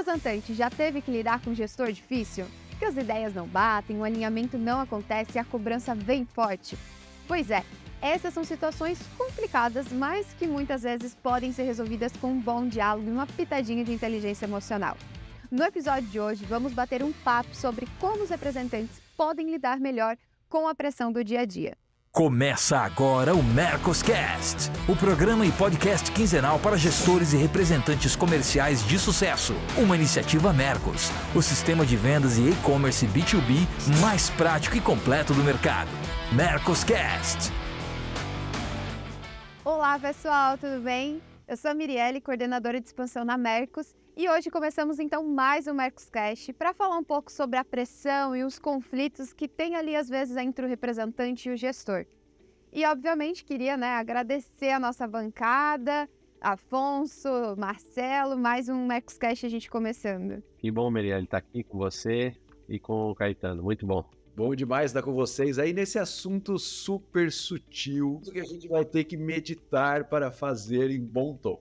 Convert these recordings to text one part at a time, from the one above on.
representante já teve que lidar com um gestor difícil? Que as ideias não batem, o alinhamento não acontece e a cobrança vem forte? Pois é, essas são situações complicadas, mas que muitas vezes podem ser resolvidas com um bom diálogo e uma pitadinha de inteligência emocional. No episódio de hoje, vamos bater um papo sobre como os representantes podem lidar melhor com a pressão do dia a dia. Começa agora o Mercoscast, o programa e podcast quinzenal para gestores e representantes comerciais de sucesso. Uma iniciativa Mercos, o sistema de vendas e e-commerce B2B mais prático e completo do mercado. Mercoscast. Olá pessoal, tudo bem? Eu sou a Mirielle, coordenadora de expansão na Mercos, e hoje começamos então mais um Mercoscast para falar um pouco sobre a pressão e os conflitos que tem ali às vezes entre o representante e o gestor. E obviamente queria agradecer a nossa bancada, Afonso, Marcelo, mais um Mercoscast a gente começando. Que bom, Mirielle, estar aqui com você e com o Caetano, muito bom. Bom demais estar com vocês aí nesse assunto super sutil que a gente vai ter que meditar para fazer em bom tom.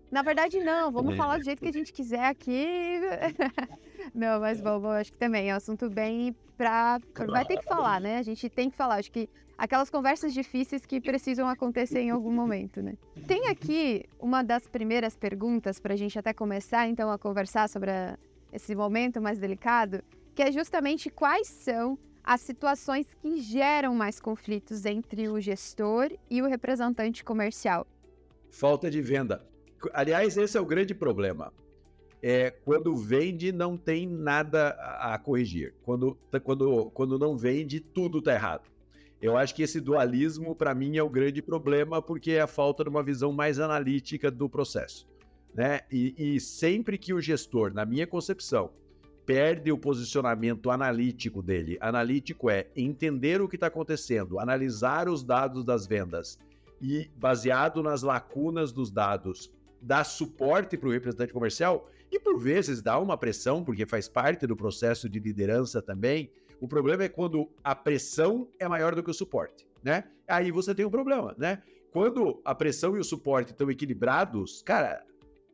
Na verdade não, vamos falar do jeito que a gente quiser aqui. Não, mas bom, acho que também é um assunto bem vai ter que falar, né? A gente tem que falar, acho que aquelas conversas difíceis que precisam acontecer em algum momento, né? Tem aqui uma das primeiras perguntas para a gente até começar então a conversar sobre esse momento mais delicado, que é justamente quais são as situações que geram mais conflitos entre o gestor e o representante comercial. Falta de venda. Aliás, esse é o grande problema. Quando vende, não tem nada a corrigir. Quando não vende, tudo está errado. Eu acho que esse dualismo, para mim, é o grande problema, porque é a falta de uma visão mais analítica do processo, né? E sempre que o gestor, na minha concepção, perde o posicionamento analítico dele. Analítico é entender o que está acontecendo, analisar os dados das vendas e, baseado nas lacunas dos dados, dar suporte para o representante comercial e, por vezes, dar uma pressão, porque faz parte do processo de liderança também. O problema é quando a pressão é maior do que o suporte, né? Aí você tem um problema, né? Quando a pressão e o suporte estão equilibrados, cara,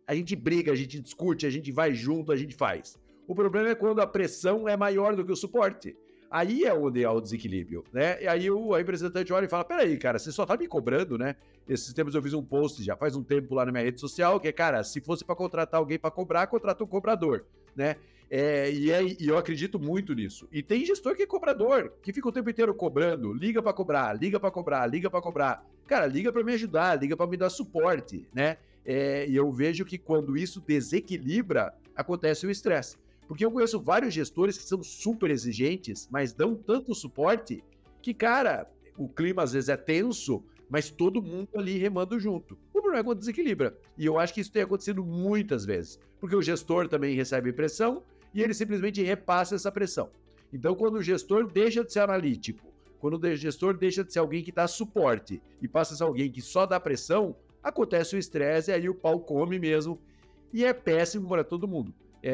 a gente briga, a gente discute, a gente vai junto, a gente faz. O problema é quando a pressão é maior do que o suporte. Aí é onde há o desequilíbrio, né? E aí o representante olha e fala, peraí, cara, você só tá me cobrando, né? Esses tempos eu fiz um post já faz um tempo lá na minha rede social, que é, cara, se fosse para contratar alguém para cobrar, contrata um cobrador, né? E eu acredito muito nisso. E tem gestor que é cobrador, que fica o tempo inteiro cobrando, liga para cobrar, liga para cobrar, liga para cobrar. Cara, liga para me ajudar, liga para me dar suporte, né? E eu vejo que quando isso desequilibra, acontece o estresse. Porque eu conheço vários gestores que são super exigentes, mas dão tanto suporte que, cara, o clima às vezes é tenso, mas todo mundo ali remando junto. O problema é quando desequilibra. E eu acho que isso tem acontecido muitas vezes. Porque o gestor também recebe pressão e ele simplesmente repassa essa pressão. Então, quando o gestor deixa de ser analítico, quando o gestor deixa de ser alguém que dá suporte e passa a ser alguém que só dá pressão, acontece o estresse e aí o pau come mesmo. E é péssimo para todo mundo.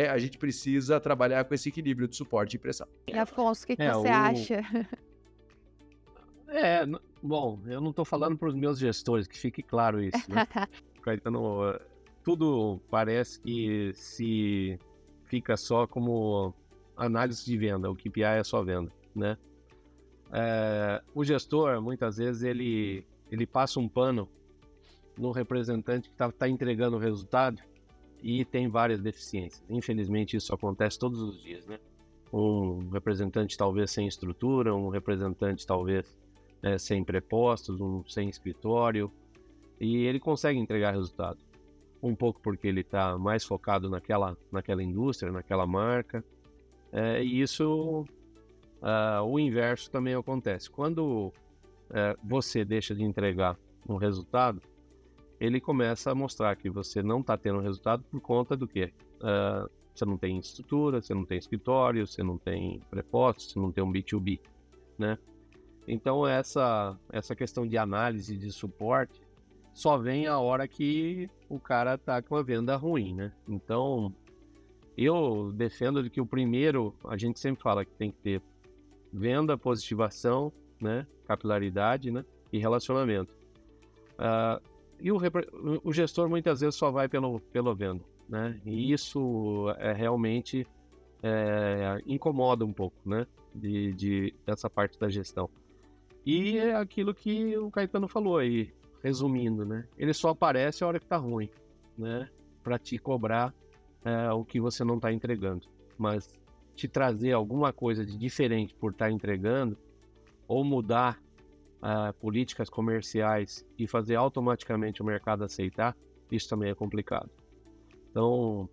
A gente precisa trabalhar com esse equilíbrio de suporte e pressão. E Afonso, o que você acha? Bom, eu não estou falando para os meus gestores, que fique claro isso, né? Caetano, tudo parece que se fica só como análise de venda, o KPI é só venda, né? O gestor, muitas vezes, ele passa um pano no representante que está entregando o resultado e tem várias deficiências. Infelizmente, isso acontece todos os dias, né? Um representante talvez sem estrutura, um representante talvez sem prepostos, um sem escritório, e ele consegue entregar resultado. Um pouco porque ele está mais focado naquela indústria, naquela marca, e isso, o inverso também acontece. Quando você deixa de entregar um resultado, ele começa a mostrar que você não está tendo resultado por conta do quê? Você não tem estrutura, você não tem escritório, você não tem prepostos, você não tem um B2B, né? Então essa questão de análise de suporte só vem a hora que o cara está com a venda ruim, né? Então eu defendo que o primeiro, a gente sempre fala que tem que ter venda, positivação, né? Capilaridade, né? E relacionamento. E o gestor muitas vezes só vai pela venda. né? E isso realmente incomoda um pouco, né? Dessa parte da gestão. E é aquilo que o Caetano falou aí, resumindo, né? Ele só aparece a hora que tá ruim, né? Para te cobrar o que você não está entregando. Mas te trazer alguma coisa de diferente por estar entregando, ou mudar políticas comerciais e fazer automaticamente o mercado aceitar, isso também é complicado. Então,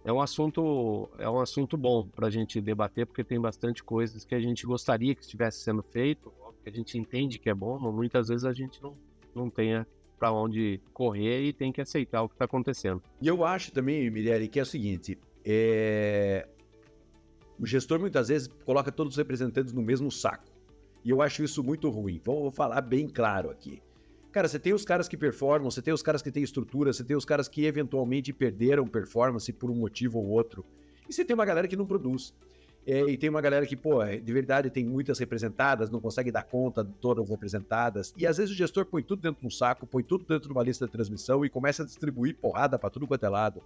é um assunto bom para a gente debater, porque tem bastante coisas que a gente gostaria que estivesse sendo feito, que a gente entende que é bom, mas muitas vezes a gente não tenha para onde correr e tem que aceitar o que está acontecendo. E eu acho também, Mirelle, que é o seguinte, o gestor muitas vezes coloca todos os representantes no mesmo saco. E eu acho isso muito ruim. Vou falar bem claro aqui. Cara, você tem os caras que performam, você tem os caras que têm estrutura, você tem os caras que eventualmente perderam performance por um motivo ou outro. E você tem uma galera que não produz. E tem uma galera que, de verdade tem muitas representadas, não consegue dar conta de todas representadas. E às vezes o gestor põe tudo dentro de um saco, põe tudo dentro de uma lista de transmissão e começa a distribuir porrada para tudo quanto é lado.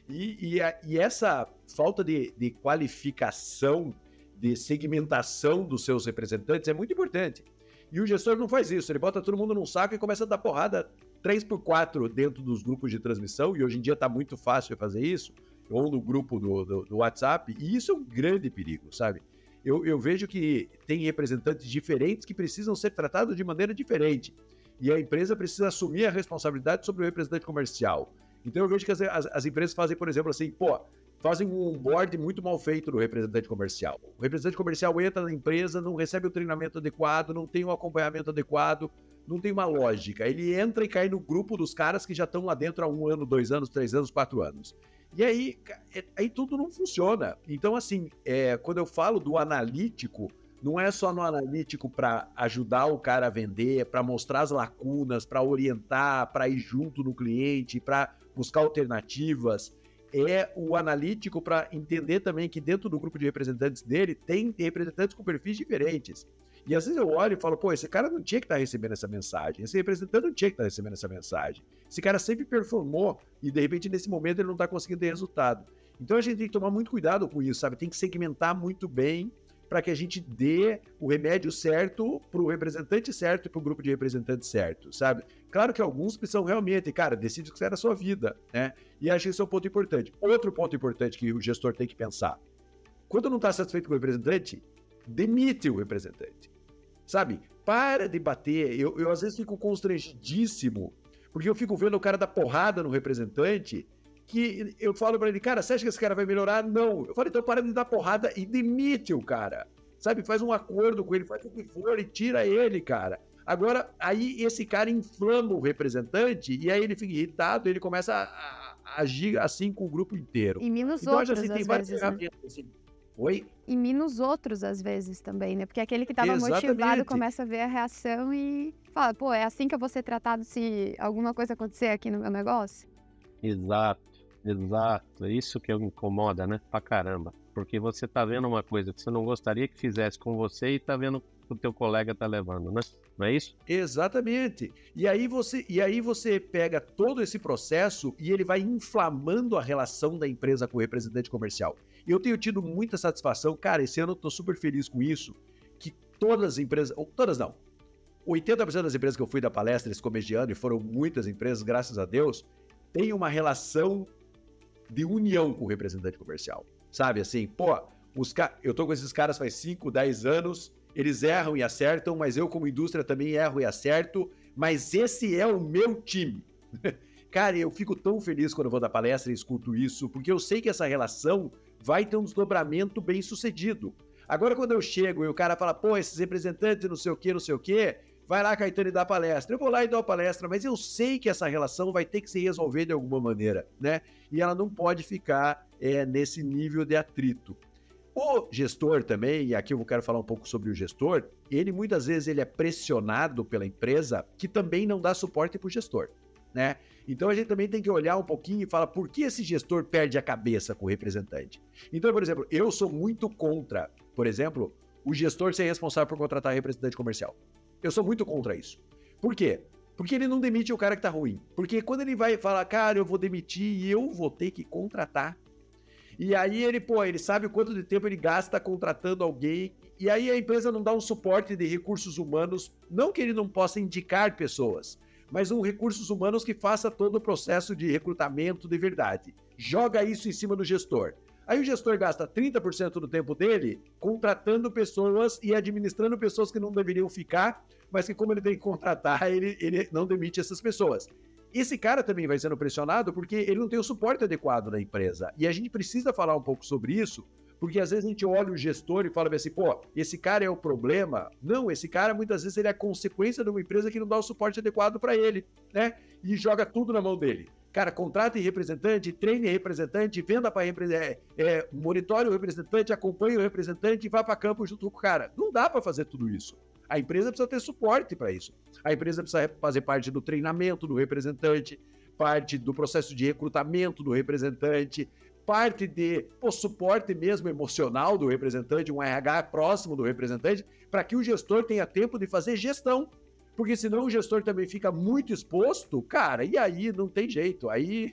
E essa falta de qualificação, de segmentação dos seus representantes é muito importante. E o gestor não faz isso, ele bota todo mundo num saco e começa a dar porrada 3x4 dentro dos grupos de transmissão, e hoje em dia está muito fácil fazer isso, ou no grupo do WhatsApp, e isso é um grande perigo, sabe? Eu vejo que tem representantes diferentes que precisam ser tratados de maneira diferente, e a empresa precisa assumir a responsabilidade sobre o representante comercial. Então eu vejo que as empresas fazem, por exemplo, assim, fazem um onboard muito mal feito do representante comercial. O representante comercial entra na empresa, não recebe o treinamento adequado, não tem o acompanhamento adequado, não tem uma lógica. Ele entra e cai no grupo dos caras que já estão lá dentro há 1 ano, 2 anos, 3 anos, 4 anos. E aí tudo não funciona. Então, assim, quando eu falo do analítico, não é só no analítico para ajudar o cara a vender, para mostrar as lacunas, para orientar, para ir junto no cliente, para buscar alternativas. É o analítico para entender também que dentro do grupo de representantes dele tem representantes com perfis diferentes. E às vezes eu olho e falo, esse cara não tinha que estar recebendo essa mensagem, esse representante não tinha que estar recebendo essa mensagem. Esse cara sempre performou e de repente nesse momento ele não está conseguindo ter resultado. Então a gente tem que tomar muito cuidado com isso, sabe? Tem que segmentar muito bem para que a gente dê o remédio certo para o representante certo e para o grupo de representantes certo, sabe? Claro que alguns precisam realmente, cara, decide o que será a sua vida, né? E acho que esse é um ponto importante. Outro ponto importante que o gestor tem que pensar. Quando não está satisfeito com o representante, demite o representante, sabe? Para de bater. Eu às vezes fico constrangidíssimo, porque eu fico vendo o cara dar porrada no representante, que eu falo pra ele, cara, você acha que esse cara vai melhorar? Não. Eu falo, então para de dar porrada e demite o cara. Sabe? Faz um acordo com ele, faz o que for e tira ele, cara. Agora, aí esse cara inflama o representante e aí ele fica irritado e ele começa a agir assim com o grupo inteiro. E mina os então, outros, assim, tem às várias vezes, né? ferramentas, assim. Oi? E mina os outros, às vezes, também, né? Porque aquele que tava Exatamente. motivado começa a ver a reação e fala, é assim que eu vou ser tratado se alguma coisa acontecer aqui no meu negócio? Exato. É isso que incomoda, né? Pra caramba. Porque você tá vendo uma coisa que você não gostaria que fizesse com você e tá vendo que o teu colega tá levando, né? Não é isso? Exatamente. E aí você pega todo esse processo e ele vai inflamando a relação da empresa com o representante comercial. Eu tenho tido muita satisfação, cara, esse ano eu tô super feliz com isso, que todas as empresas, ou todas não, 80% das empresas que eu fui da palestra esse começo de ano, e foram muitas empresas, graças a Deus, tem uma relação de união com o representante comercial, sabe? Assim, eu tô com esses caras faz 5, 10 anos, eles erram e acertam, mas eu como indústria também erro e acerto, mas esse é o meu time. Cara, eu fico tão feliz quando eu vou dar palestra e escuto isso, porque eu sei que essa relação vai ter um desdobramento bem sucedido. Agora, quando eu chego e o cara fala, esses representantes não sei o quê, vai lá, Caetano, e dá palestra. Eu vou lá e dou a palestra, mas eu sei que essa relação vai ter que se resolver de alguma maneira, né? E ela não pode ficar nesse nível de atrito. O gestor também, e aqui eu quero falar um pouco sobre o gestor, ele muitas vezes ele é pressionado pela empresa que também não dá suporte para o gestor, né? Então a gente também tem que olhar um pouquinho e falar por que esse gestor perde a cabeça com o representante. Então, por exemplo, eu sou muito contra, por exemplo, o gestor ser responsável por contratar representante comercial. Eu sou muito contra isso. Por quê? Porque ele não demite o cara que tá ruim. Porque quando ele vai falar, cara, eu vou demitir e eu vou ter que contratar. E aí ele sabe o quanto de tempo ele gasta contratando alguém. E aí a empresa não dá um suporte de recursos humanos, não que ele não possa indicar pessoas, mas recursos humanos que faça todo o processo de recrutamento de verdade. Joga isso em cima do gestor. Aí o gestor gasta 30% do tempo dele contratando pessoas e administrando pessoas que não deveriam ficar, mas que como ele tem que contratar, ele não demite essas pessoas. Esse cara também vai sendo pressionado porque ele não tem o suporte adequado na empresa. E a gente precisa falar um pouco sobre isso, porque às vezes a gente olha o gestor e fala assim, pô, esse cara é o problema. Não, esse cara muitas vezes ele é a consequência de uma empresa que não dá o suporte adequado para ele, né? E joga tudo na mão dele. Cara, contrate representante, treine representante, venda para representante, monitore o representante, acompanhe o representante e vá para campo junto com o cara. Não dá para fazer tudo isso. A empresa precisa ter suporte para isso. A empresa precisa fazer parte do treinamento do representante, parte do processo de recrutamento do representante, parte de suporte mesmo emocional do representante, um RH próximo do representante, para que o gestor tenha tempo de fazer gestão. Porque senão o gestor também fica muito exposto, cara, e aí não tem jeito. Aí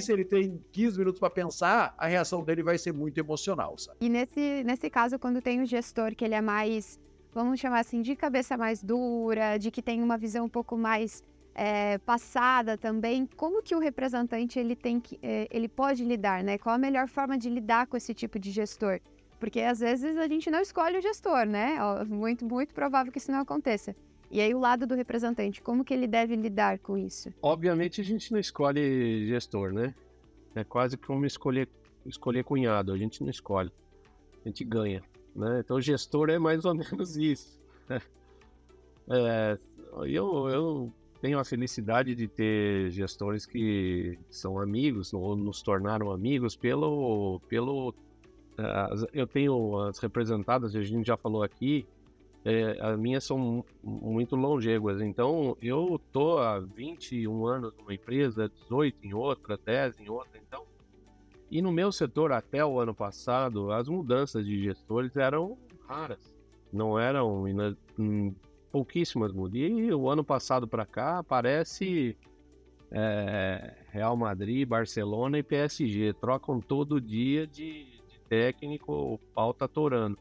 se ele tem 15 minutos para pensar, a reação dele vai ser muito emocional, sabe? E nesse caso, quando tem o gestor que ele é mais, vamos chamar assim, de cabeça mais dura, de que tem uma visão um pouco mais passada também, como que o representante ele pode lidar, né? Qual a melhor forma de lidar com esse tipo de gestor? Porque às vezes a gente não escolhe o gestor, né? Muito, muito provável que isso não aconteça. E aí o lado do representante, como que ele deve lidar com isso? Obviamente a gente não escolhe gestor, né? É quase como escolher cunhado, a gente não escolhe, a gente ganha, né? Então o gestor é mais ou menos isso. Eu tenho a felicidade de ter gestores que são amigos, ou nos tornaram amigos eu tenho as representadas, a gente já falou aqui, as minhas são muito longevas, então eu tô há 21 anos numa empresa, 18 em outra, 10 em outra, então. E no meu setor, até o ano passado, as mudanças de gestores eram raras, não eram pouquíssimas mudanças. E o ano passado para cá aparece Real Madrid, Barcelona e PSG, trocam todo dia de técnico, o pau tá torando.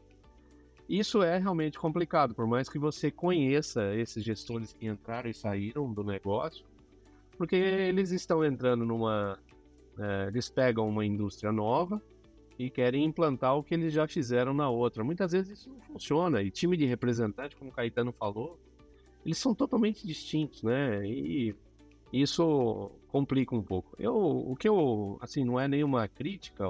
Isso é realmente complicado, por mais que você conheça esses gestores que entraram e saíram do negócio, porque eles estão entrando eles pegam uma indústria nova e querem implantar o que eles já fizeram na outra. Muitas vezes isso não funciona, e time de representante, como o Caetano falou, eles são totalmente distintos, né? E isso complica um pouco. Assim, não é nenhuma crítica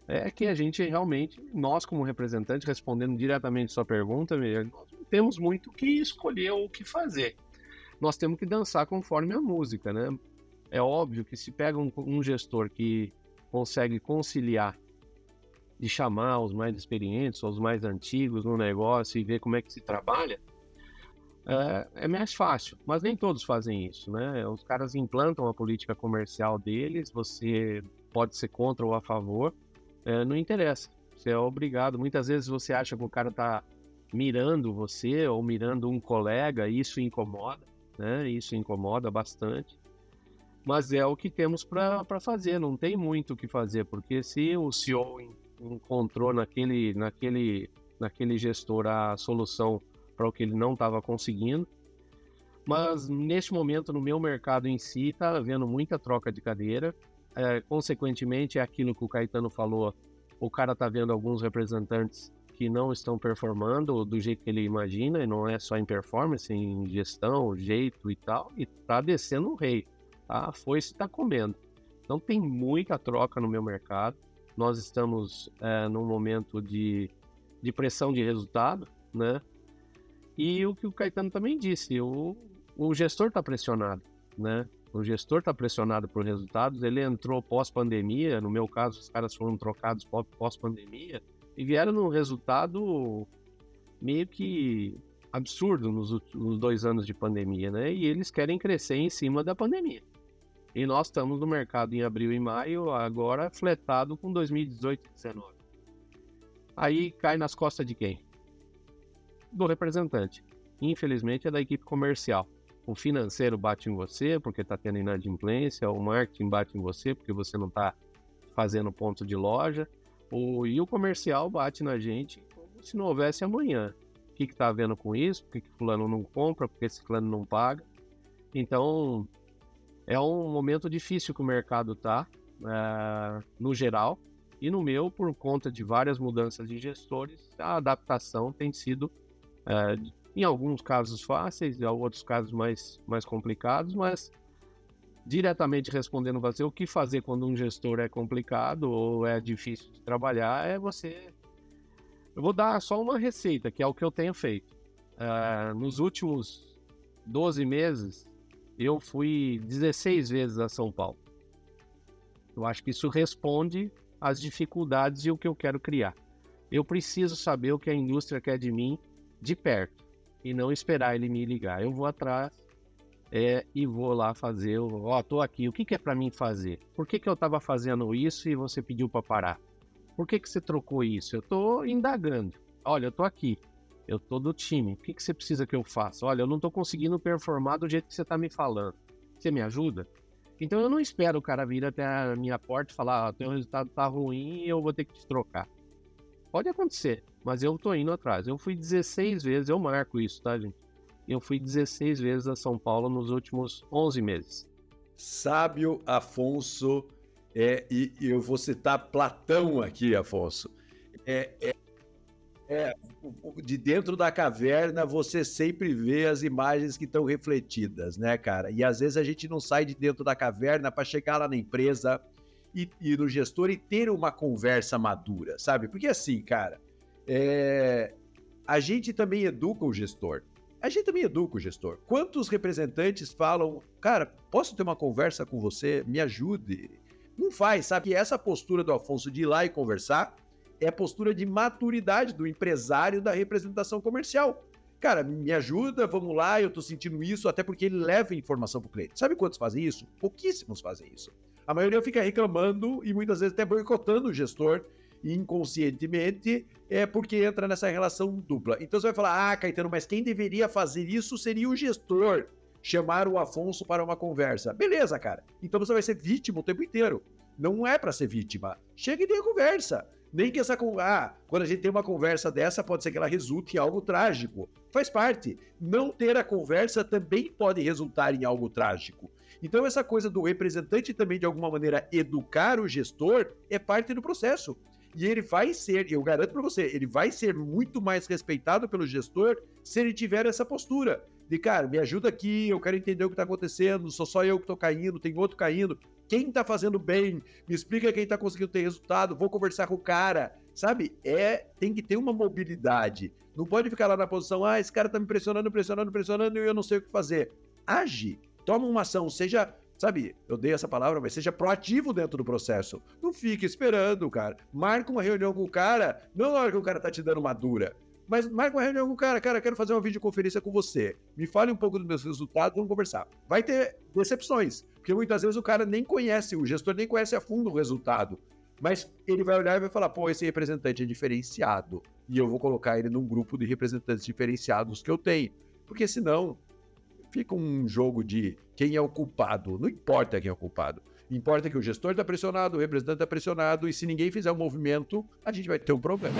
é que a gente realmente, nós como representante, respondendo diretamente sua pergunta, nós não temos muito o que escolher ou o que fazer. Nós temos que dançar conforme a música, né? É óbvio que se pega um gestor que consegue conciliar de chamar os mais experientes, os mais antigos no negócio e ver como é que se trabalha, é mais fácil. Mas nem todos fazem isso, né? Os caras implantam a política comercial deles, você pode ser contra ou a favor, não interessa, você é obrigado. Muitas vezes você acha que o cara tá mirando você ou mirando um colega, e isso incomoda, né? Isso incomoda bastante. Mas é o que temos para fazer, não tem muito o que fazer, porque se o CEO encontrou naquele gestor a solução para o que ele não estava conseguindo, mas neste momento no meu mercado em si está havendo muita troca de cadeira. Consequentemente, é aquilo que o Caetano falou, o cara está vendo alguns representantes que não estão performando do jeito que ele imagina, e não é só em performance, em gestão, jeito e tal, e tá descendo o rei, tá? A foice está comendo. Então tem muita troca no meu mercado, nós estamos num momento de pressão de resultado, né? E o que o Caetano também disse, o gestor está pressionado, né? O gestor está pressionado por resultados, ele entrou pós-pandemia, no meu caso os caras foram trocados pós-pandemia e vieram num resultado meio que absurdo nos 2 anos de pandemia, né? E eles querem crescer em cima da pandemia. E nós estamos no mercado em abril e maio, agora fletado com 2018 e 2019. Aí cai nas costas de quem? Do representante. Infelizmente é da equipe comercial. O financeiro bate em você porque está tendo inadimplência, o marketing bate em você porque você não está fazendo ponto de loja, e o comercial bate na gente como se não houvesse amanhã. O que está havendo com isso? Por que fulano não compra? Por que esse fulano não paga? Então, é um momento difícil que o mercado está, no geral, e no meu, por conta de várias mudanças de gestores, a adaptação tem sido, em alguns casos fáceis, em outros casos mais complicados, mas diretamente respondendo você, o que fazer quando um gestor é complicado ou é difícil de trabalhar é você... Eu vou dar só uma receita, que é o que eu tenho feito. Nos últimos 12 meses, eu fui 16 vezes a São Paulo. Eu acho que isso responde às dificuldades e o que eu quero criar. Eu preciso saber o que a indústria quer de mim de perto e não esperar ele me ligar. Eu vou atrás e vou lá fazer, tô aqui, o que é para mim fazer? Por que eu estava fazendo isso e você pediu para parar? Por que você trocou isso? Eu estou indagando. Olha, eu estou aqui. Eu estou do time. O que você precisa que eu faça? Olha, eu não estou conseguindo performar do jeito que você está me falando. Você me ajuda? Então eu não espero o cara vir até a minha porta e falar, teu resultado tá ruim e eu vou ter que te trocar. Pode acontecer, mas eu tô indo atrás. Eu fui 16 vezes, eu marco isso, tá, gente? Eu fui 16 vezes a São Paulo nos últimos 11 meses. Sábio Afonso, e eu vou citar Platão aqui, Afonso. De dentro da caverna você sempre vê as imagens que estão refletidas, né, cara? E às vezes a gente não sai de dentro da caverna para chegar lá na empresa e no gestor e ter uma conversa madura, sabe? Porque assim, cara, a gente também educa o gestor. Quantos representantes falam, cara, posso ter uma conversa com você? Me ajude. Não faz, sabe? E essa postura do Afonso de ir lá e conversar é a postura de maturidade do empresário da representação comercial. Cara, me ajuda, vamos lá, eu tô sentindo isso, até porque ele leva informação pro cliente. Sabe quantos fazem isso? Pouquíssimos fazem isso. A maioria fica reclamando e muitas vezes até boicotando o gestor inconscientemente, porque entra nessa relação dupla. Então você vai falar, Caetano, mas quem deveria fazer isso seria o gestor. Chamar o Afonso para uma conversa. Beleza, cara. Então você vai ser vítima o tempo inteiro. Não é para ser vítima. Chega e tem a conversa. Nem que quando a gente tem uma conversa dessa, pode ser que ela resulte em algo trágico. Faz parte. Não ter a conversa também pode resultar em algo trágico. Então essa coisa do representante também, de alguma maneira, educar o gestor é parte do processo. E ele vai ser, eu garanto para você, ele vai ser muito mais respeitado pelo gestor se ele tiver essa postura. De, cara, me ajuda aqui, eu quero entender o que está acontecendo, sou só eu que estou caindo, tem outro caindo. Quem está fazendo bem? Me explica quem está conseguindo ter resultado, vou conversar com o cara. Sabe? Tem que ter uma mobilidade. Não pode ficar lá na posição, esse cara está me pressionando e eu não sei o que fazer. Age, toma uma ação, seja... Sabe, eu dei essa palavra, mas seja proativo dentro do processo. Não fique esperando, cara. Marca uma reunião com o cara, não na hora que o cara tá te dando uma dura, mas marca uma reunião com o cara. Cara, quero fazer uma videoconferência com você. Me fale um pouco dos meus resultados, vamos conversar. Vai ter decepções, porque muitas vezes o cara nem conhece, o gestor nem conhece a fundo o resultado. Mas ele vai olhar e vai falar, esse representante é diferenciado. E eu vou colocar ele num grupo de representantes diferenciados que eu tenho. Porque senão... fica um jogo de quem é o culpado. Não importa quem é o culpado. Importa que o gestor está pressionado, o representante está pressionado, e se ninguém fizer um movimento, a gente vai ter um problema.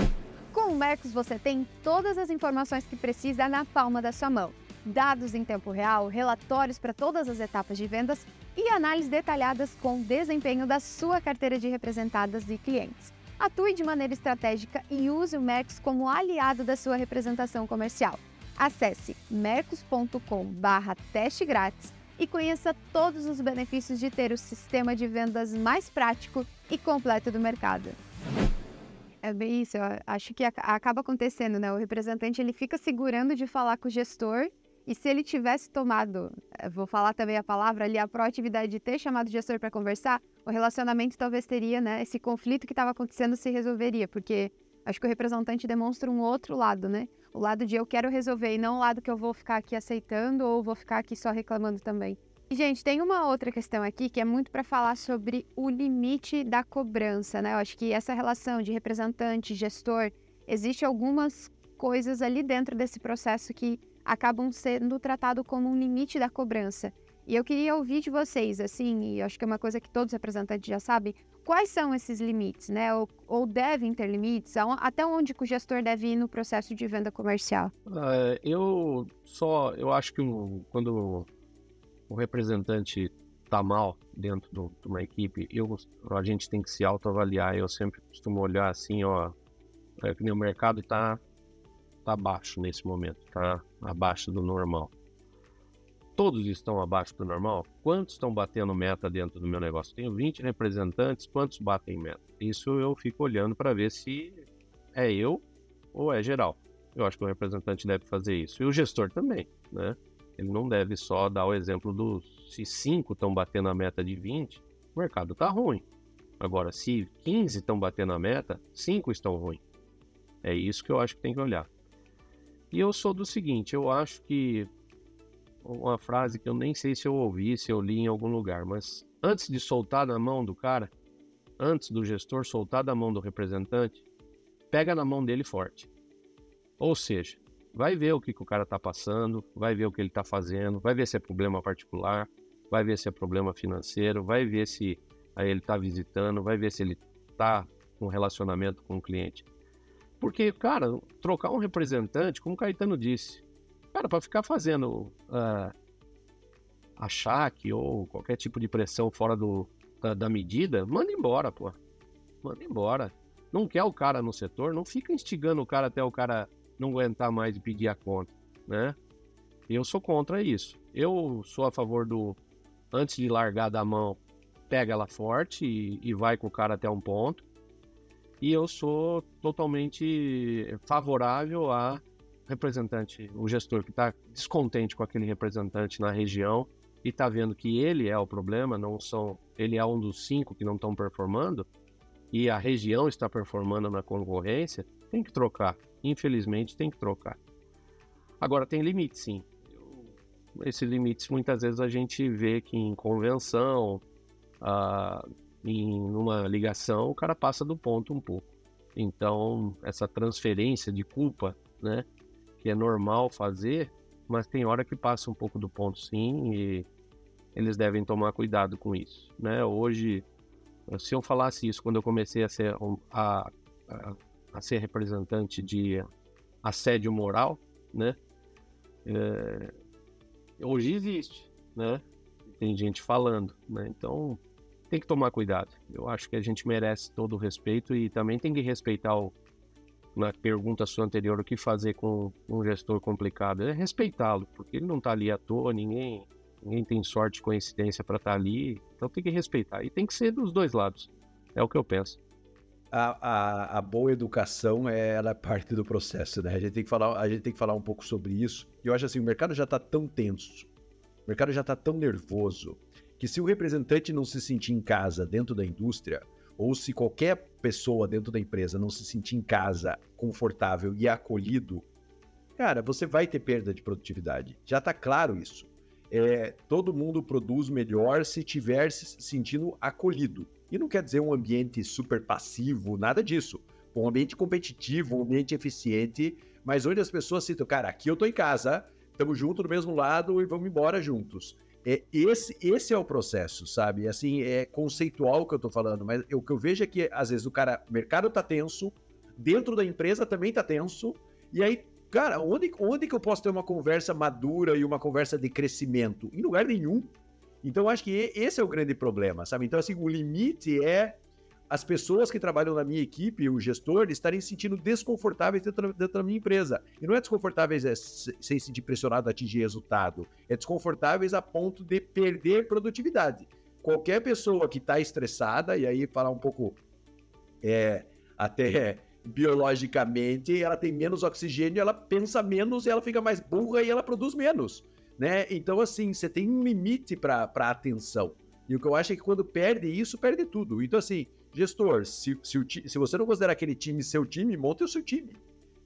Com o Mercos você tem todas as informações que precisa na palma da sua mão. Dados em tempo real, relatórios para todas as etapas de vendas e análises detalhadas com o desempenho da sua carteira de representadas e clientes. Atue de maneira estratégica e use o Mercos como aliado da sua representação comercial. Acesse mercos.com/teste grátis e conheça todos os benefícios de ter o sistema de vendas mais prático e completo do mercado. É bem isso, eu acho que acaba acontecendo, né? O representante ele fica segurando de falar com o gestor e se ele tivesse tomado, vou falar também a palavra ali, a proatividade de ter chamado o gestor para conversar, o relacionamento talvez teria, né? Esse conflito que estava acontecendo se resolveria, porque acho que o representante demonstra um outro lado, né? O lado de eu quero resolver e não o lado que eu vou ficar aqui aceitando ou vou ficar aqui só reclamando também. E, gente, tem uma outra questão aqui que é muito para falar sobre o limite da cobrança, né? Eu acho que essa relação de representante, gestor, existe algumas coisas ali dentro desse processo que acabam sendo tratados como um limite da cobrança. E eu queria ouvir de vocês, assim, e eu acho que é uma coisa que todos os representantes já sabem, quais são esses limites, né? Ou devem ter limites? Até onde que o gestor deve ir no processo de venda comercial? Eu acho que quando o representante está mal dentro de uma equipe, a gente tem que se autoavaliar. Eu sempre costumo olhar assim, que nem o mercado está baixo nesse momento, está abaixo do normal. Todos estão abaixo do normal? Quantos estão batendo meta dentro do meu negócio? Tenho 20 representantes, quantos batem meta? Isso eu fico olhando para ver se é eu ou é geral. Eu acho que o representante deve fazer isso. E o gestor também, né? Ele não deve só dar o exemplo se 5 estão batendo a meta de 20, o mercado está ruim. Agora, se 15 estão batendo a meta, 5 estão ruins. É isso que eu acho que tem que olhar. E eu sou do seguinte, eu acho que uma frase que eu nem sei se eu ouvi, se eu li em algum lugar, mas antes de soltar na mão do cara, antes do gestor soltar da mão do representante, pega na mão dele forte. Ou seja, vai ver o que o cara está passando, vai ver o que ele está fazendo, vai ver se é problema particular, vai ver se é problema financeiro, vai ver se ele está visitando, vai ver se ele está com relacionamento com o cliente. Porque, cara, trocar um representante, como o Caetano disse, cara, para ficar fazendo achaque ou qualquer tipo de pressão fora da medida, manda embora, pô. Manda embora. Não quer o cara no setor, não fica instigando o cara até o cara não aguentar mais e pedir a conta, né? Eu sou contra isso. Eu sou a favor antes de largar da mão, pega ela forte e vai com o cara até um ponto. E eu sou totalmente favorável a representante, o gestor que está descontente com aquele representante na região e está vendo que ele é o problema, ele é um dos 5 que não estão performando e a região está performando na concorrência, tem que trocar. Infelizmente tem que trocar. Agora tem limite, sim. Esses limites muitas vezes a gente vê que em convenção, em uma ligação, o cara passa do ponto um pouco. Então essa transferência de culpa, né? Que é normal fazer, mas tem hora que passa um pouco do ponto sim, e eles devem tomar cuidado com isso, né? Hoje, se eu falasse isso quando eu comecei a ser representante de assédio moral, né? Hoje existe, né? Tem gente falando, né? Então tem que tomar cuidado. Eu acho que a gente merece todo o respeito e também tem que respeitar na pergunta sua anterior, o que fazer com um gestor complicado? É respeitá-lo, porque ele não está ali à toa, ninguém tem sorte e coincidência para estar ali, então tem que respeitar. E tem que ser dos dois lados, é o que eu penso. A boa educação ela é parte do processo, né? A gente tem que falar um pouco sobre isso. E eu acho assim, o mercado já está tão tenso, o mercado já está tão nervoso, que se o representante não se sentir em casa dentro da indústria, ou se qualquer pessoa dentro da empresa não se sentir em casa, confortável e acolhido, cara, você vai ter perda de produtividade. Já está claro isso. Todo mundo produz melhor se estiver se sentindo acolhido. E não quer dizer um ambiente super passivo, nada disso. Um ambiente competitivo, um ambiente eficiente, mas onde as pessoas sintam, cara, aqui eu tô em casa, estamos juntos do mesmo lado e vamos embora juntos. Esse é o processo, sabe? Assim, é conceitual o que eu tô falando, mas o que eu vejo é que, às vezes, o mercado tá tenso, dentro da empresa também tá tenso, e aí, cara, onde que eu posso ter uma conversa madura e uma conversa de crescimento? Em lugar nenhum. Então, eu acho que esse é o grande problema, sabe? Então, assim, o limite é as pessoas que trabalham na minha equipe, o gestor, estarem se sentindo desconfortáveis dentro da minha empresa. E não é desconfortáveis sem se sentir pressionado a atingir resultado. É desconfortáveis a ponto de perder produtividade. Qualquer pessoa que está estressada, e aí falar um pouco até biologicamente, ela tem menos oxigênio, ela pensa menos, ela fica mais burra e ela produz menos, né? Então, assim, você tem um limite para atenção. E o que eu acho é que quando perde isso, perde tudo. Então, assim, gestor, se você não considera aquele time seu time, monte o seu time.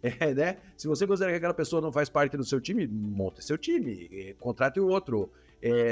Né? Se você considera que aquela pessoa não faz parte do seu time, monte seu time, contrate o outro,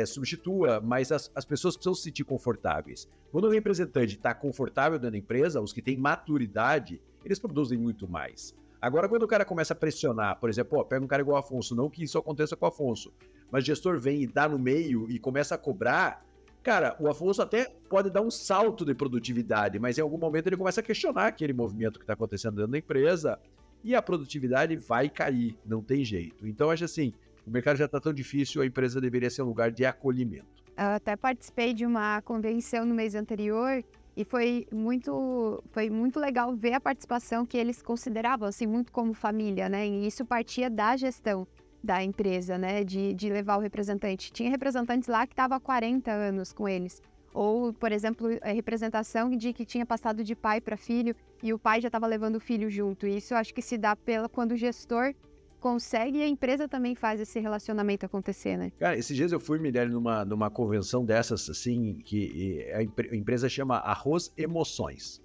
substitua, mas as pessoas precisam se sentir confortáveis. Quando o representante está confortável dentro da empresa, os que têm maturidade, eles produzem muito mais. Agora, quando o cara começa a pressionar, por exemplo, pega um cara igual o Afonso, não que isso aconteça com o Afonso, mas o gestor vem e dá no meio e começa a cobrar, cara, o Afonso até pode dar um salto de produtividade, mas em algum momento ele começa a questionar aquele movimento que está acontecendo dentro da empresa e a produtividade vai cair, não tem jeito. Então, acho assim, o mercado já está tão difícil, a empresa deveria ser um lugar de acolhimento. Eu até participei de uma convenção no mês anterior e foi muito legal ver a participação que eles consideravam assim, muito como família, né? E isso partia da gestão da empresa, né? De levar o representante. Tinha representantes lá que estavam há 40 anos com eles. Ou, por exemplo, a representação de que tinha passado de pai para filho e o pai já estava levando o filho junto. E isso eu acho que se dá quando o gestor consegue e a empresa também faz esse relacionamento acontecer, né? Cara, esses dias eu fui, Mirelle, numa convenção dessas, assim, que a empresa chama Arroz Emoções.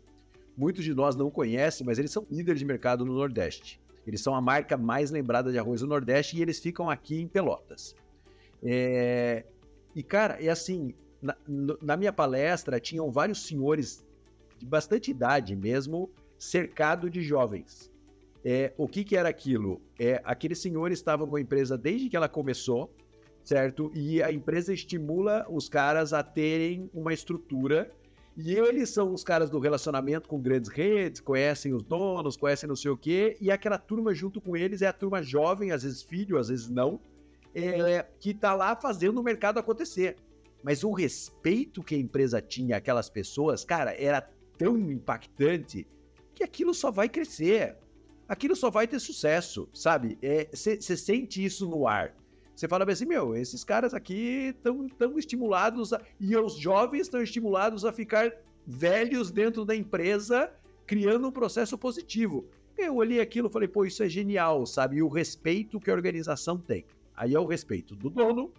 Muitos de nós não conhecem, mas eles são líderes de mercado no Nordeste. Eles são a marca mais lembrada de arroz do Nordeste e eles ficam aqui em Pelotas. E, cara, é assim, na minha palestra tinham vários senhores de bastante idade mesmo, cercado de jovens. O que era aquilo? Aqueles senhores estavam com a empresa desde que ela começou, certo? E a empresa estimula os caras a terem uma estrutura. E eles são os caras do relacionamento com grandes redes, conhecem os donos, conhecem não sei o quê. E aquela turma junto com eles é a turma jovem, às vezes filho, às vezes não, que tá lá fazendo o mercado acontecer. Mas o respeito que a empresa tinha àquelas pessoas, cara, era tão impactante que aquilo só vai crescer. Aquilo só vai ter sucesso, sabe? Você sente isso no ar. Você fala assim, esses caras aqui estão estimulados, e os jovens estão estimulados a ficar velhos dentro da empresa, criando um processo positivo. Eu olhei aquilo e falei, isso é genial, sabe? E o respeito que a organização tem. Aí é o respeito do dono,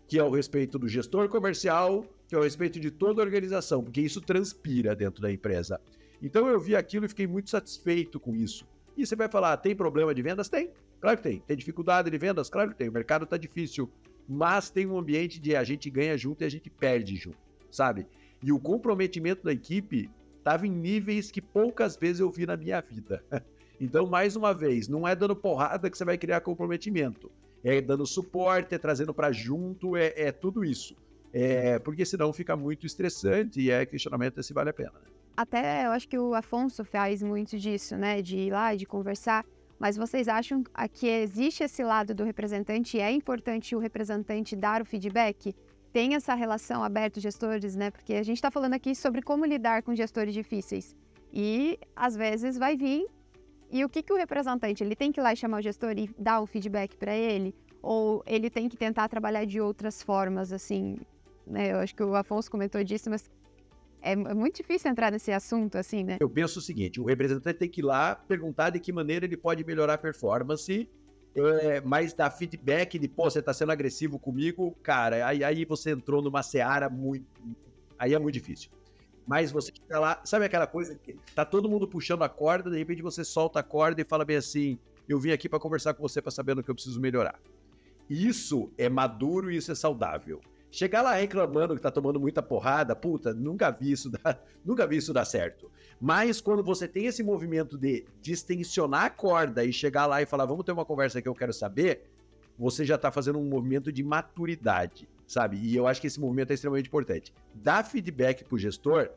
que é o respeito do gestor comercial, que é o respeito de toda a organização, porque isso transpira dentro da empresa. Então eu vi aquilo e fiquei muito satisfeito com isso. E você vai falar, tem problema de vendas? Tem. Claro que tem. Tem dificuldade de vendas? Claro que tem. O mercado tá difícil. Mas tem um ambiente de a gente ganha junto e a gente perde junto, sabe? E o comprometimento da equipe estava em níveis que poucas vezes eu vi na minha vida. Então, mais uma vez, não é dando porrada que você vai criar comprometimento. É dando suporte, é trazendo para junto, é tudo isso. Porque senão fica muito estressante e questionamento se vale a pena, né? Até eu acho que o Afonso faz muito disso, né? De ir lá e de conversar. Mas vocês acham que existe esse lado do representante e é importante o representante dar o feedback? Tem essa relação aberta, gestores, né? Porque a gente está falando aqui sobre como lidar com gestores difíceis. E, às vezes, vai vir. E o que o representante? Ele tem que ir lá e chamar o gestor e dar o feedback para ele? Ou ele tem que tentar trabalhar de outras formas, assim? Né? Eu acho que o Afonso comentou disso, mas é muito difícil entrar nesse assunto, assim, né? Eu penso o seguinte, o representante tem que ir lá perguntar de que maneira ele pode melhorar a performance, mas dar feedback de, você tá sendo agressivo comigo, cara, aí você entrou numa seara aí é muito difícil. Mas você chega lá, sabe aquela coisa que tá todo mundo puxando a corda, de repente você solta a corda e fala bem assim, eu vim aqui para conversar com você para saber no que eu preciso melhorar. Isso é maduro e isso é saudável. Chegar lá reclamando que tá tomando muita porrada, nunca vi isso dar certo. Mas quando você tem esse movimento de distensionar a corda e chegar lá e falar, vamos ter uma conversa que eu quero saber, você já tá fazendo um movimento de maturidade, sabe? E eu acho que esse movimento é extremamente importante. Dar feedback pro gestor,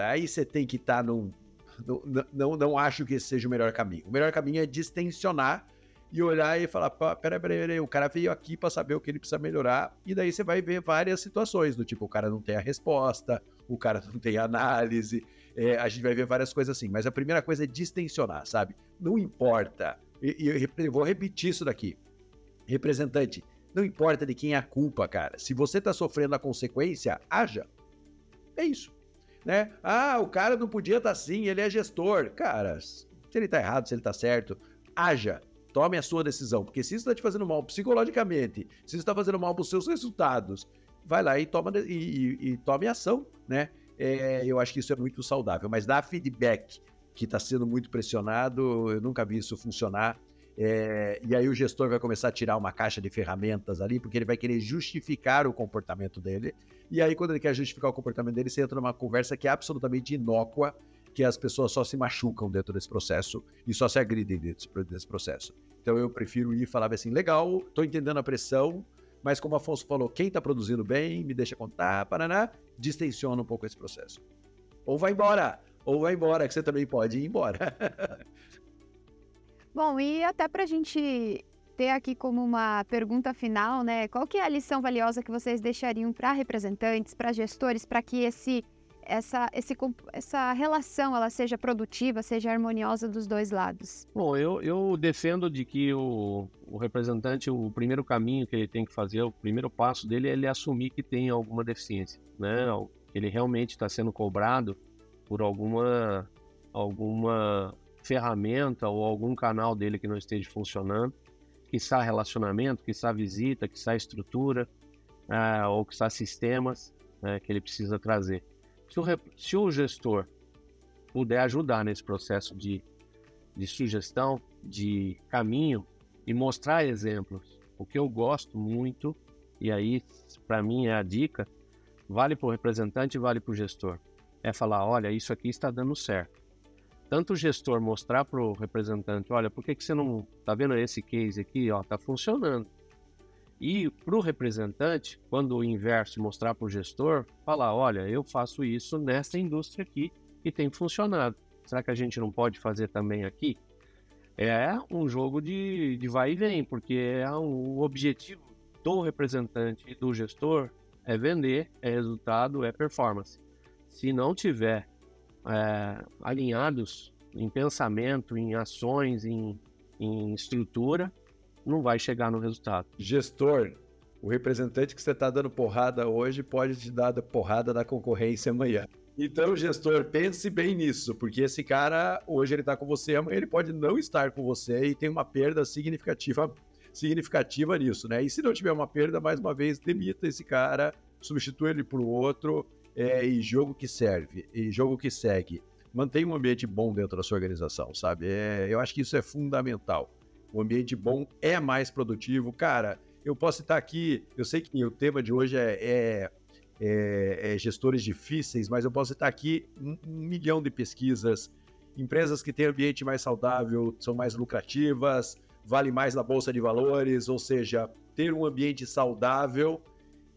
aí você tem que estar não acho que esse seja o melhor caminho. O melhor caminho é distensionar e olhar e falar, peraí, o cara veio aqui para saber o que ele precisa melhorar, e daí você vai ver várias situações, do tipo, o cara não tem a resposta, o cara não tem a análise, a gente vai ver várias coisas assim, mas a primeira coisa é distensionar, sabe? Não importa, eu vou repetir isso daqui, representante, não importa de quem é a culpa, cara, se você tá sofrendo a consequência, haja, é isso, né? O cara não podia estar assim, ele é gestor, cara, se ele tá errado, se ele tá certo, haja. Tome a sua decisão, porque se isso está te fazendo mal psicologicamente, se isso está fazendo mal para os seus resultados, vai lá e tome ação, né? Eu acho que isso é muito saudável, mas dar feedback que está sendo muito pressionado, eu nunca vi isso funcionar, e aí o gestor vai começar a tirar uma caixa de ferramentas ali, porque ele vai querer justificar o comportamento dele, e aí quando ele quer justificar o comportamento dele, você entra numa conversa que é absolutamente inócua, porque as pessoas só se machucam dentro desse processo e só se agridem desse processo. Então eu prefiro ir e falar assim, legal, estou entendendo a pressão, mas como o Afonso falou, quem está produzindo bem, me deixa contar, paraná, distensiona um pouco esse processo. Ou vai embora, que você também pode ir embora. Bom, e até para a gente ter aqui como uma pergunta final, né? Qual que é a lição valiosa que vocês deixariam para representantes, para gestores, para que essa relação ela seja produtiva, seja harmoniosa dos dois lados? Bom, eu defendo de que o representante, o primeiro caminho que ele tem que fazer, o primeiro passo dele é ele assumir que tem alguma deficiência, né? Ele realmente está sendo cobrado por alguma ferramenta ou algum canal dele que não esteja funcionando, quiçá relacionamento, quiçá visita, quiçá estrutura, ou quiçá sistemas, né, que ele precisa trazer. Se o gestor puder ajudar nesse processo de sugestão, de caminho e mostrar exemplos, o que eu gosto muito, e aí para mim é a dica, vale para o representante e vale para o gestor, é falar, olha, isso aqui está dando certo. Tanto o gestor mostrar para o representante, olha, por que você não está vendo esse case aqui, ó, está funcionando. E para o representante, quando o inverso mostrar para o gestor, falar, olha, eu faço isso nessa indústria aqui e tem funcionado. Será que a gente não pode fazer também aqui? É um jogo de vai e vem, porque o objetivo do representante e do gestor é vender, é resultado, é performance. Se não tiver alinhados em pensamento, em ações, em estrutura, não vai chegar no resultado. Gestor, o representante que você está dando porrada hoje pode te dar porrada na concorrência amanhã. Então, gestor, pense bem nisso, porque esse cara, hoje ele está com você, amanhã ele pode não estar com você e tem uma perda significativa nisso, né? E se não tiver uma perda, mais uma vez, demita esse cara, substitua ele por outro, e jogo que serve, e jogo que segue. Mantenha um ambiente bom dentro da sua organização, sabe? Eu acho que isso é fundamental. O ambiente bom é mais produtivo. Cara, eu posso citar aqui, eu sei que o tema de hoje é gestores difíceis, mas eu posso citar aqui um milhão de pesquisas. Empresas que têm ambiente mais saudável são mais lucrativas, vale mais na bolsa de valores, ou seja, ter um ambiente saudável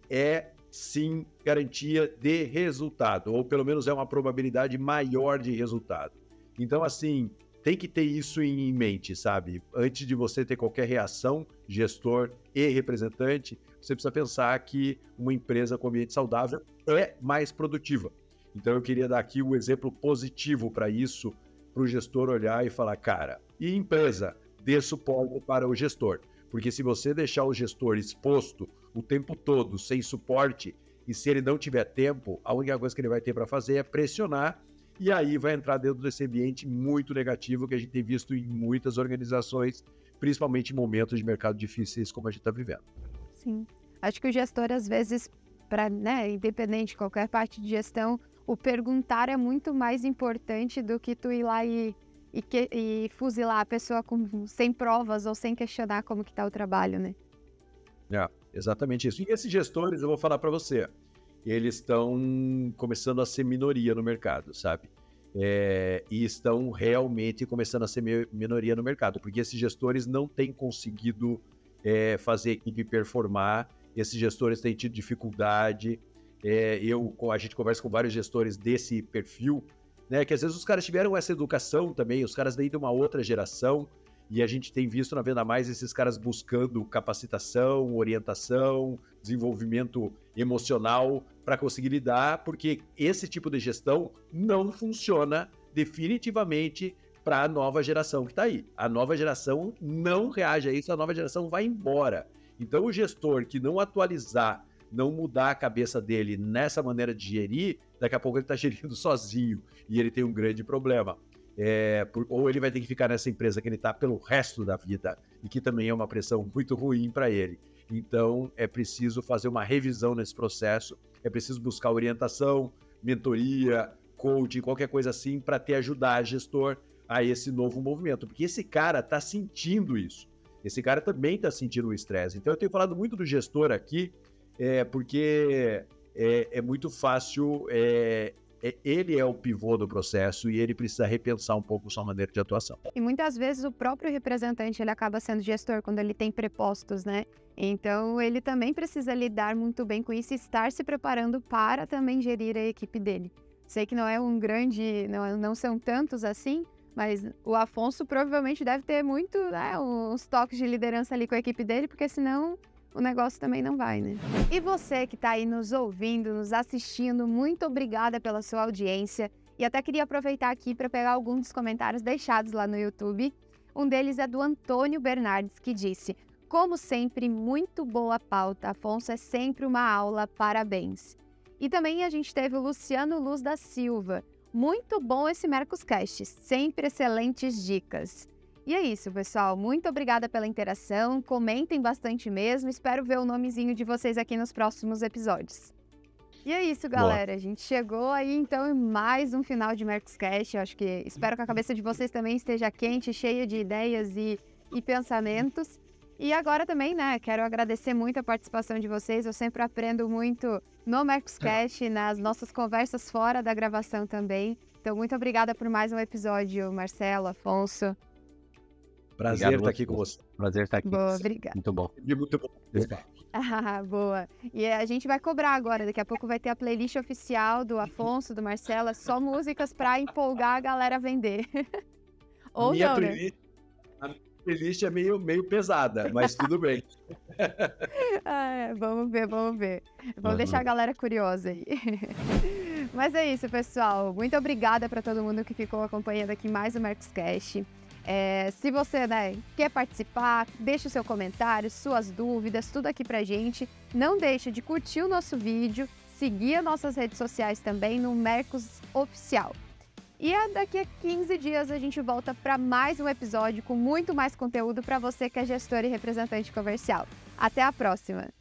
é sim garantia de resultado, ou pelo menos é uma probabilidade maior de resultado. Então, assim, tem que ter isso em mente, sabe? Antes de você ter qualquer reação, gestor e representante, você precisa pensar que uma empresa com ambiente saudável é mais produtiva. Então, eu queria dar aqui um exemplo positivo para isso, para o gestor olhar e falar, cara, e empresa, dê suporte para o gestor. Porque se você deixar o gestor exposto o tempo todo, sem suporte, e se ele não tiver tempo, a única coisa que ele vai ter para fazer é pressionar, e aí vai entrar dentro desse ambiente muito negativo que a gente tem visto em muitas organizações, principalmente em momentos de mercado difíceis como a gente está vivendo. Sim. Acho que o gestor, às vezes, independente de qualquer parte de gestão, o perguntar é muito mais importante do que tu ir lá e fuzilar a pessoa sem provas ou sem questionar como que está o trabalho, né? Exatamente isso. E esses gestores, eu vou falar para você, eles estão começando a ser minoria no mercado, sabe? E estão realmente começando a ser minoria no mercado, porque esses gestores não têm conseguido fazer a equipe performar, esses gestores têm tido dificuldade. A gente conversa com vários gestores desse perfil, né, que às vezes os caras tiveram essa educação também, os caras daí de uma outra geração, e a gente tem visto na Venda Mais esses caras buscando capacitação, orientação, desenvolvimento emocional para conseguir lidar, porque esse tipo de gestão não funciona definitivamente para a nova geração que está aí. A nova geração não reage a isso, a nova geração vai embora. Então o gestor que não atualizar, não mudar a cabeça dele nessa maneira de gerir, daqui a pouco ele está gerindo sozinho e ele tem um grande problema. Ou ele vai ter que ficar nessa empresa que ele está pelo resto da vida e que também é uma pressão muito ruim para ele. Então é preciso fazer uma revisão nesse processo, é preciso buscar orientação, mentoria, coaching, qualquer coisa assim para ajudar a gestor a esse novo movimento, porque esse cara está sentindo isso, esse cara também está sentindo o estresse. Então eu tenho falado muito do gestor aqui, porque é muito fácil ele é o pivô do processo e ele precisa repensar um pouco sua maneira de atuação. E muitas vezes o próprio representante ele acaba sendo gestor quando ele tem prepostos, né? Então ele também precisa lidar muito bem com isso e estar se preparando para também gerir a equipe dele. Sei que não é um grande, não são tantos assim, mas o Afonso provavelmente deve ter muito, né, uns toques de liderança ali com a equipe dele, porque senão o negócio também não vai, né? E você que está aí nos ouvindo, nos assistindo, muito obrigada pela sua audiência. E até queria aproveitar aqui para pegar alguns dos comentários deixados lá no YouTube. Um deles é do Antônio Bernardes, que disse: como sempre, muito boa a pauta. Afonso é sempre uma aula, parabéns. E também a gente teve o Luciano Luz da Silva. Muito bom esse Mercoscast, sempre excelentes dicas. E é isso, pessoal. Muito obrigada pela interação. Comentem bastante mesmo. Espero ver o nomezinho de vocês aqui nos próximos episódios. E é isso, galera. Boa. A gente chegou aí, então, em mais um final de Mercoscast. Eu acho que espero que a cabeça de vocês também esteja quente, cheia de ideias e pensamentos. E agora também, né, quero agradecer muito a participação de vocês. Eu sempre aprendo muito no Mercoscast, nas nossas conversas fora da gravação também. Então, muito obrigada por mais um episódio, Marcelo, Afonso. Prazer estar aqui com você. Prazer estar aqui. Boa, obrigada. Muito bom. Muito bom. Ah, boa. E a gente vai cobrar agora. Daqui a pouco vai ter a playlist oficial do Afonso, do Marcelo. Só músicas para empolgar a galera a vender. Ou não, né? A playlist é meio pesada, mas tudo bem. Vamos ver. Vamos deixar a galera curiosa aí. Mas é isso, pessoal. Muito obrigada para todo mundo que ficou acompanhando aqui mais o Mercoscast. Se você, né, quer participar, deixa o seu comentário, suas dúvidas, tudo aqui pra gente. Não deixa de curtir o nosso vídeo, seguir as nossas redes sociais também no Mercos Oficial. E daqui a 15 dias a gente volta para mais um episódio com muito mais conteúdo para você que é gestor e representante comercial. Até a próxima!